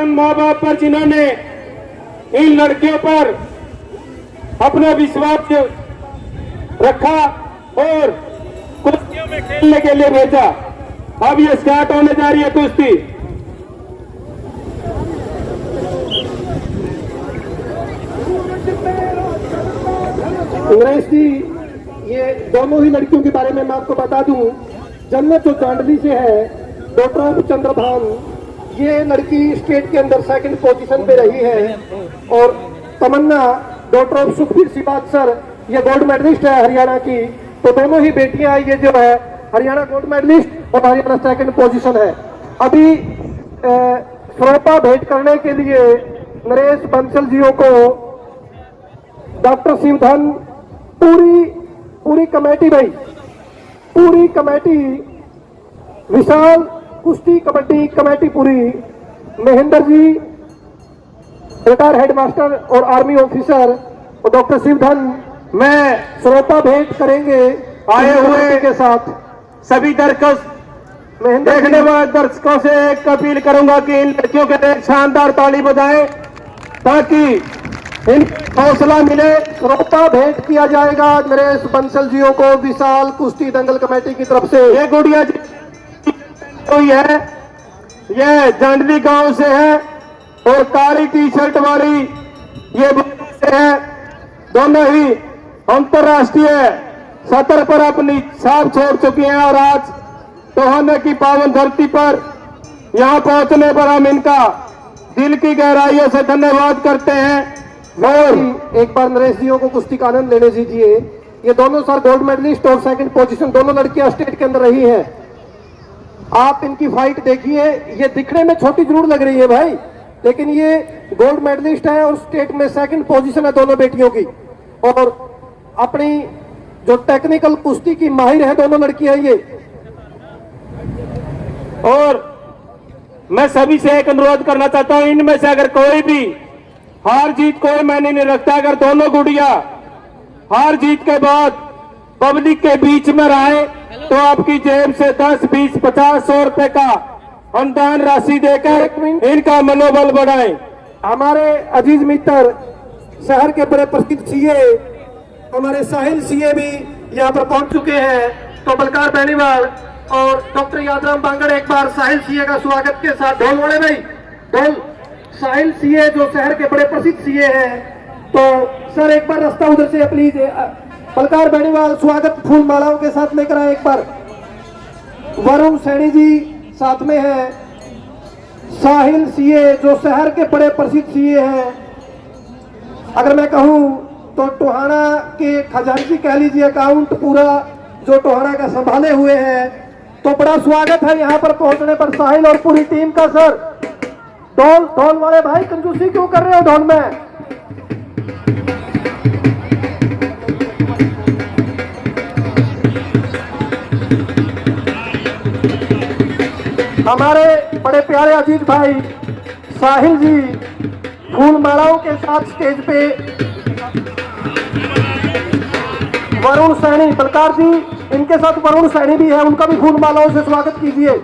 उन माँ बाप पर जिन्होंने इन लड़कियों पर अपना विश्वास रखा और कुश्तियों में खेलने के लिए भेजा। अब ये स्टार्ट होने जा रही है कुश्ती। नरेश जी, ये दोनों ही लड़कियों के बारे में मैं आपको बता दूं। जन्नत जो चांदली से है, डॉक्टर ऑफ चंद्रभान, ये लड़की स्टेट के अंदर सेकंड पोजीशन पे रही है। और तमन्ना डॉक्टर ऑफ सुखबीर सिबात सर, ये गोल्ड मेडलिस्ट है हरियाणा की। तो दोनों ही बेटियां ये जो है हरियाणा गोल्ड मेडलिस्ट और हरियाणा सेकंड पोजीशन है। अभी श्रोता भेंट करने के लिए नरेश बंसल जियों को डॉक्टर शिवधन, पूरी कमेटी भाई, पूरी कमेटी, विशाल कुश्ती कबड्डी कमेटी पूरी, महेंद्र जी रिटायर हेडमास्टर और आर्मी ऑफिसर और डॉक्टर शिवधन, मैं श्रोता भेंट करेंगे आए हुए के साथ सभी देखने वाले दर्शकों से एक अपील करूंगा कि इन लड़कियों के लिए एक शानदार ताली बजाएं ताकि इनको हौसला मिले। श्रोता भेंट किया जाएगा नरेश बंसल जियों को विशाल कुश्ती दंगल कमेटी की तरफ से। ये गुड़िया जी कोई है, ये जांडली गांव से है और काली टी शर्ट वाली ये से है। दोनों ही अंतरराष्ट्रीय सतर पर अपनी छाप छोड़ चुकी हैं और आज टोहाने की पावन धरती पर यहाँ पहुंचने पर हम इनका दिल की गहराइयों से धन्यवाद करते हैं। और एक बार नरेश जियों को कुश्ती का आनंद लेने दीजिए। ये दोनों सर गोल्ड मेडलिस्ट और सेकंड पोजीशन दोनों लड़कियां स्टेट के अंदर रही हैं। आप इनकी फाइट देखिए, ये दिखने में छोटी जरूर लग रही है भाई, लेकिन ये गोल्ड मेडलिस्ट है और स्टेट में सेकंड पोजीशन है दोनों बेटियों की। और अपनी जो टेक्निकल कुश्ती की माहिर है दोनों लड़कियां ये। और मैं सभी से एक अनुरोध करना चाहता हूं, इनमें से अगर कोई भी हार जीत कोई मायने नहीं रखता, अगर दोनों गुड़िया हार जीत के बाद पब्लिक के बीच में रहे तो आपकी जेब से 10, 20, 50, 100 रुपए का अनुदान राशि देकर इनका मनोबल बढ़ाएं। हमारे अजीज मित्र शहर के बड़े प्रसिद्ध सीए हमारे साहिल सीए भी यहाँ पर पहुंच चुके हैं। तो बलकार बेनीवाल और डॉक्टर यादराम बांगड़ एक बार साहिल सीए का स्वागत के साथ ढोल वाले भाई, ढोल साहिल सीए जो शहर के बड़े प्रसिद्ध सीए हैं। तो सर एक बार रास्ता उधर से प्लीज, बलकार बेनीवाल स्वागत फूल मालाओं के साथ लेकर आए एक बार। वरुण सैनी जी साथ में है, साहिल सीए जो शहर के बड़े प्रसिद्ध सीए हैं। अगर मैं कहूं तो टोहाना के खजांची कह लीजिए, अकाउंट पूरा जो टोहाना का संभाले हुए हैं। तो बड़ा स्वागत है यहाँ पर पहुंचने पर साहिल और पूरी टीम का। सर ढोल वाले भाई कंजूसी क्यों कर रहे हो ढोल में? हमारे बड़े प्यारे अजीत भाई साहिल जी फूल मालाओं के साथ स्टेज पे, वरुण सैनी बलकार जी इनके साथ वरुण सैनी भी है, उनका भी फूल मालाओं से स्वागत कीजिए।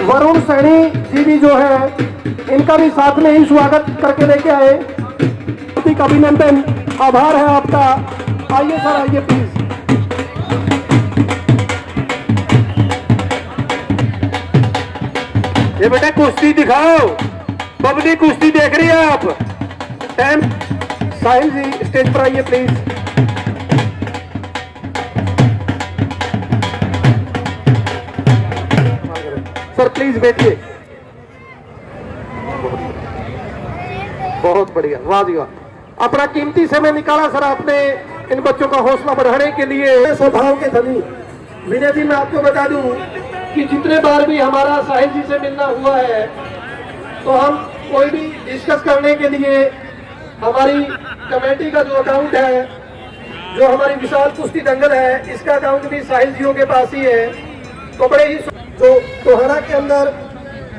वरुण सैनी जी भी जो है इनका भी साथ में ही स्वागत करके लेके आए। अभिनंदन, आभार है आपका। आइए सर, आइए प्लीज। ये बेटा कुश्ती दिखाओ, पब्लिक कुश्ती देख रही है। आप टाइम साहिल जी स्टेज पर आइए प्लीज। सर प्लीज बैठिए। बहुत बढ़िया, वाह जी वाह। अपना कीमती समय निकाला सर आपने इन बच्चों का हौसला बढ़ाने के लिए। स्वभाव के धनी विनय जी, मैं आपको बता दूं कि जितने बार भी हमारा साहिल जी से मिलना हुआ है तो हम कोई भी डिस्कस करने के लिए हमारी कमेटी का जो अकाउंट है, जो हमारी विशाल कुश्ती दंगल है, इसका अकाउंट भी साहिल जियों के पास ही है। तो बड़े ही जो टोहाना के अंदर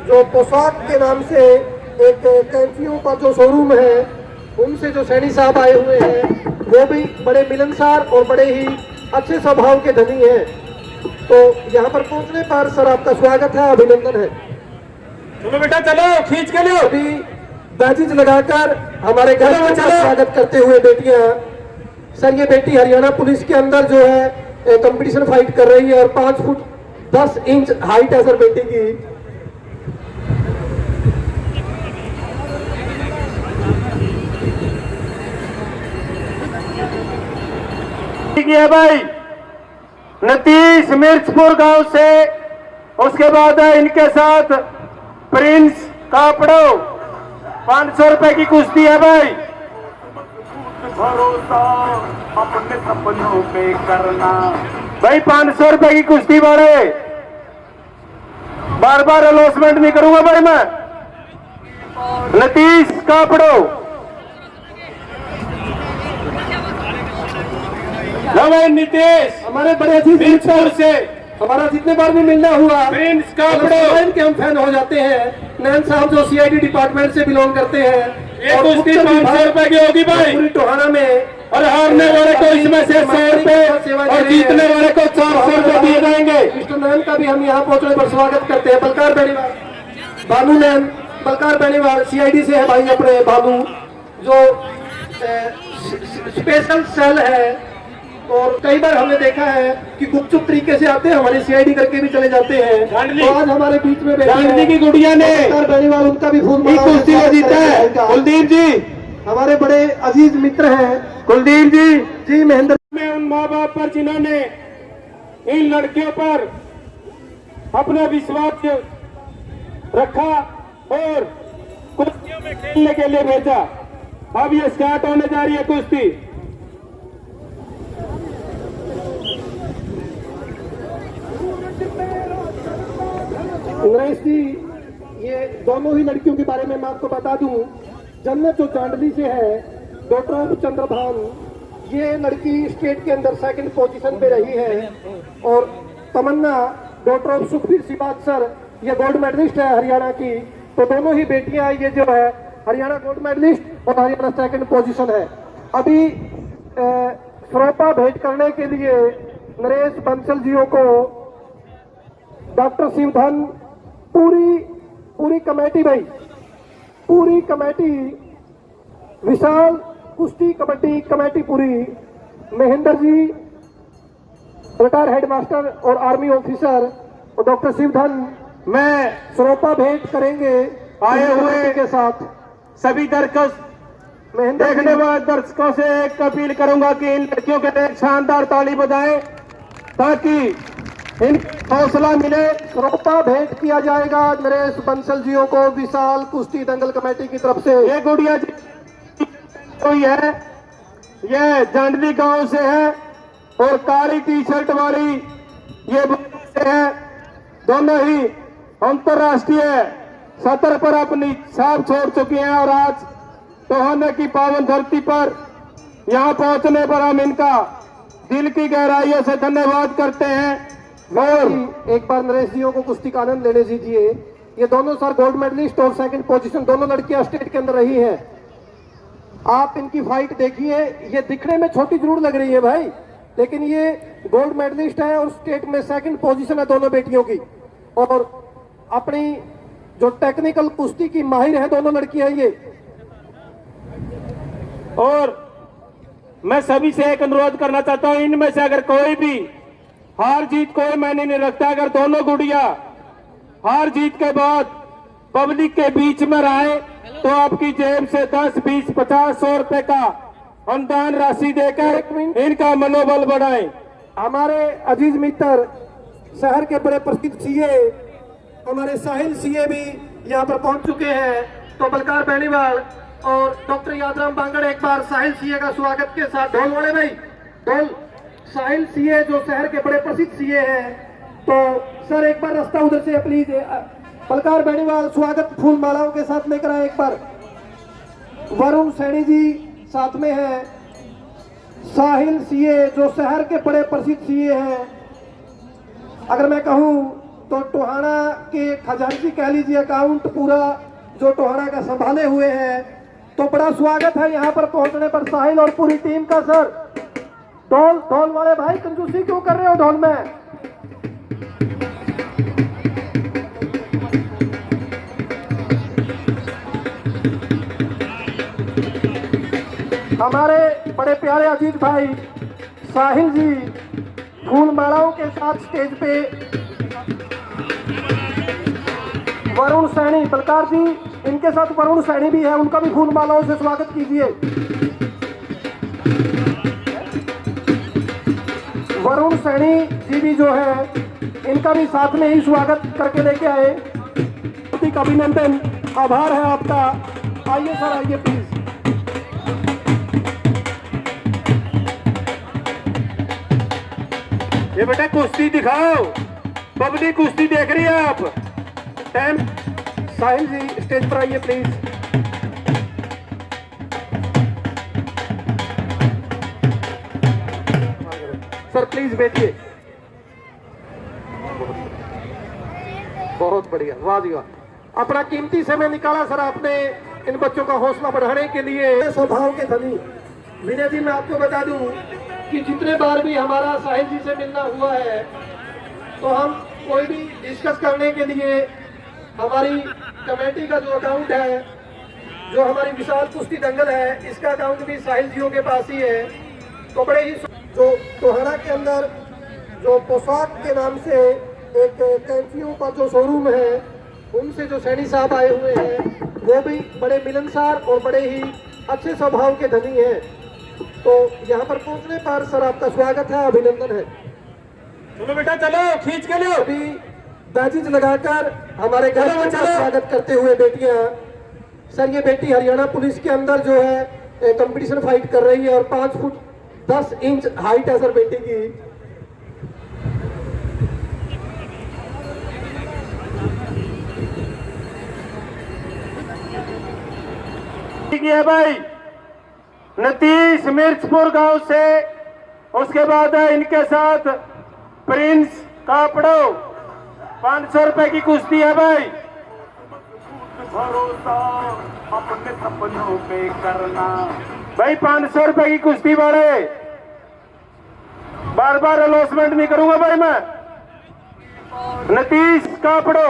जो पोशाक के नाम से एक कैंचियों का जो शोरूम है, उनसे जो सैनी साहब आए हुए हैं वो भी बड़े मिलनसार और बड़े ही अच्छे स्वभाव के धनी हैं। तो यहाँ पर पहुंचने पर सर आपका स्वागत है, अभिनंदन है। चलो बेटा चलो, खींच के लो। अभी बैजिज लगाकर हमारे घर में स्वागत करते हुए बेटियां, सर ये बेटी हरियाणा पुलिस के अंदर जो है कंपटीशन फाइट कर रही है और 5 फुट 10 इंच हाइट है सर बेटी की। है भाई नीतीश मिर्चपुर गांव से, उसके बाद है इनके साथ प्रिंस कापड़ो। 500 रुपए की कुश्ती है भाई। भरोसा अपने सपनों पे करना भाई। 500 रुपए की कुश्ती बारे, बार बार अनाउंसमेंट नहीं करूंगा भाई मैं। नीतीश कापड़ो भाई, नीतीश हमारे बड़े अजीज मिर्चपुर से हमारा जितने बार भी मिलना हुआ प्रिंस कापड़ो के हम फैन हो जाते हैं। नैन साहब जो सीआईडी डिपार्टमेंट से बिलोंग करते हैं। ये कुश्ती 500 रुपए की होगी भाई। पूरी टोहाना में और हारने वाले को इसमें से 100 रुपए और जीतने वाले को 400 रुपए दिए जाएंगे। मिस्टर नैन का भी हम यहाँ पहुंचने पर स्वागत करते हैं। बलकार बेनीवाल, बालू नैन, बलकार बेनीवाल सीआईडी से है भाई अपने बालू, जो स्पेशल सेल है। और कई बार हमने देखा है कि गुपचुप तरीके से आते हैं, हमारी सीआईडी करके भी चले जाते हैं। तो आज हमारे बीच में गांधी की गुड़िया ने बेनीवाल, उनका भी फूल कुश्ती में जीता है। कुलदीप जी हमारे बड़े अजीज मित्र हैं। कुलदीप जी महेंद्र में उन माँ बाप पर जिन्होंने इन लड़कियों पर अपना विश्वास रखा और कुश्तियों में खेलने के लिए भेजा। अब ये स्टार्ट होने जा रही है कुश्ती। नरेश जी, ये दोनों ही लड़कियों के बारे में मैं आपको बता दूं। जन्नत जो चांदली से है, डॉक्टर ऑफ चंद्रभान, ये लड़की स्टेट के अंदर 2nd पोजीशन पे रही है। और तमन्ना डॉक्टर ऑफ सुखबीर सिबात सर, ये गोल्ड मेडलिस्ट है हरियाणा की। तो दोनों ही बेटियां ये जो है हरियाणा गोल्ड मेडलिस्ट और हरियाणा 2nd पोजीशन है। अभी श्रोपा भेंट करने के लिए नरेश बंसल जियों को डॉक्टर शिवधन, पूरी कमेटी भाई, पूरी कमेटी, विशाल कुश्ती कबड्डी कमेटी पूरी, महेंद्र जी रिटायर हेडमास्टर और आर्मी ऑफिसर, और डॉक्टर शिवधन, मैं श्रोपा भेंट करेंगे आए हुए के साथ। सभी देखने वाले दर्शकों से एक अपील करूंगा कि इन लड़कियों के लिए शानदार ताली बजाएं ताकि इन हौसला मिले। श्रोता भेंट किया जाएगा नरेश बंसल जियों को विशाल कुश्ती दंगल कमेटी की तरफ से। ये गुड़िया जी कोई है, ये जांडली गांव से है और काली टी-शर्ट वाली ये से है। दोनों ही अंतर्राष्ट्रीय सतर पर अपनी छाप छोड़ चुकी हैं और आज टोहाना की पावन धरती पर यहाँ पहुंचने पर हम इनका दिल की गहराइयों से धन्यवाद करते हैं। और एक बार नरेश जियों को कुश्ती का आनंद लेने दीजिए। ये दोनों सर गोल्ड मेडलिस्ट और 2nd पोजीशन दोनों लड़कियां स्टेट के अंदर रही हैं। आप इनकी फाइट देखिए, ये दिखने में छोटी जरूर लग रही है भाई, लेकिन ये गोल्ड मेडलिस्ट है और स्टेट में 2nd पोजीशन है दोनों बेटियों की। और अपनी जो टेक्निकल कुश्ती की माहिर है दोनों लड़कियां ये। और मैं सभी से एक अनुरोध करना चाहता हूं, इनमें से अगर कोई भी हार जीत कोई मायने नहीं रखता, अगर दोनों गुड़िया हार जीत के बाद पब्लिक के बीच में रहे तो आपकी जेब से 10, 20, 50, 100 रुपए का अनुदान राशि देकर इनका मनोबल बढ़ाएं। हमारे अजीज मित्र शहर के बड़े प्रसिद्ध सीए हमारे साहिल सीए भी यहाँ पर पहुंच चुके हैं। तो बलकार बेनीवाल और डॉक्टर यादराम बांगड़ एक बार साहिल सीए का स्वागत के साथ। ढोल वाले भाई, ढोल। साहिल सीए जो शहर के बड़े प्रसिद्ध सीए हैं, तो सर एक बार रास्ता उधर से प्लीज। बलकार बेनीवाल स्वागत फूल मालाओं के साथ लेकर आए एक बार। वरुण सैनी जी साथ में है। साहिल सीए जो शहर के बड़े प्रसिद्ध सीए हैं, अगर मैं कहूं तो टोहाना के खजांची कह लीजिए, अकाउंट पूरा जो टोहाना का संभाले हुए हैं। तो बड़ा स्वागत है यहाँ पर पहुंचने पर साहिल और पूरी टीम का। सर ढोल वाले भाई कंजूसी क्यों कर रहे हो ढोल में? हमारे बड़े प्यारे अजीत भाई साहिल जी फूल मालाओं के साथ स्टेज पे, वरुण सैनी बलकार जी, इनके साथ वरुण सैनी भी है, उनका भी फूल मालाओं से स्वागत कीजिए। वरुण सैनी जी भी जो है, इनका भी साथ में ही स्वागत करके लेके आए। हार्दिक अभिनंदन, आभार है आपका। आइए सर, आइए प्लीज। ये बेटा कुश्ती दिखाओ, पब्लिक कुश्ती देख रही है। आप टाइम। साहिल जी स्टेज पर आइए प्लीज। सर प्लीज बैठिए। बहुत बढ़िया, वाह जी वाह। अपना कीमती समय निकाला सर आपने इन बच्चों का हौसला बढ़ाने के लिए। स्वभाव के धनी विनय जी, मैं आपको बता दूं कि जितने बार भी हमारा साहिल जी से मिलना हुआ है, तो हम कोई भी डिस्कस करने के लिए हमारी कमेटी का जो अकाउंट है, जो हमारी विशाल कुश्ती दंगल है, इसका अकाउंट भी साहिल जियों के पास ही है। तो बड़े ही जो टोहाना के अंदर जो पोशाक के नाम से एक कैंचियों का जो शोरूम है, उनसे जो सैनी साहब आए हुए हैं, वो भी बड़े मिलनसार और बड़े ही अच्छे स्वभाव के धनी हैं। तो यहाँ पर पहुंचने पर सर आपका स्वागत है, अभिनंदन है। चलो बेटा, चलो खींच के लो। अभी बैजिज लगाकर हमारे घर में स्वागत करते हुए बेटियां। सर ये बेटी हरियाणा पुलिस के अंदर जो है कंपटीशन फाइट कर रही है और 5 फुट 10 इंच हाइट है सर बेटी की। ठीक है भाई, नीतीश मिर्चपुर गांव से। उसके बाद है इनके साथ प्रिंस कापड़ो। 500 रुपए की कुश्ती है भाई। भरोसा अपने सपनों पे करना भाई। 500 रुपए की कुश्ती बाड़े। बार बार अलॉसमेंट नहीं करूंगा भाई मैं। नीतीश कापड़ो।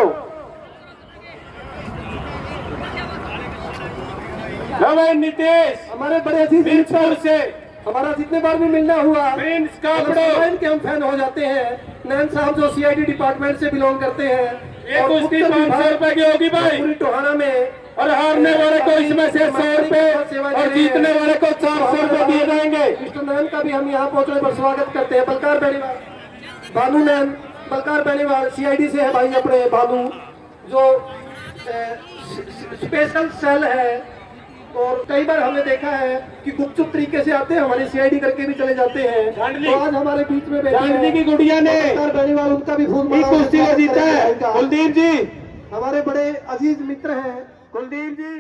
भाई नीतीश, हमारे बड़े अजीज मिर्चपुर से हमारा जितने बार भी मिलना हुआ, प्रिंस कापड़ो के हम फैन हो जाते हैं। नैन साहब जो सीआईडी डिपार्टमेंट से बिलोंग करते हैं। ये कुश्ती 500 रुपए की होगी भाई। पूरी टोहाना में और हारने वाले को इसमें से 100 रुपए और जीतने वाले को 400 रुपए दिए जाएंगे। मिस्टर नैन का भी हम यहाँ पहुंचने पर स्वागत करते हैं। बलकार बेनीवाल, भानु नैन, बलकार बेनीवाल सीआईडी से है भाई अपने भानु, जो स्पेशल सेल है। और कई बार हमने देखा है कि गुपचुप तरीके से आते हैं, हमारी सीआईडी करके भी चले जाते हैं। तो आज हमारे बीच में गांधी की गुड़िया ने बेनीवाल, उनका भी फूल कुश्ती को जीता है। कुलदीप जी हमारे बड़े अजीज मित्र हैं। कुलदीप जी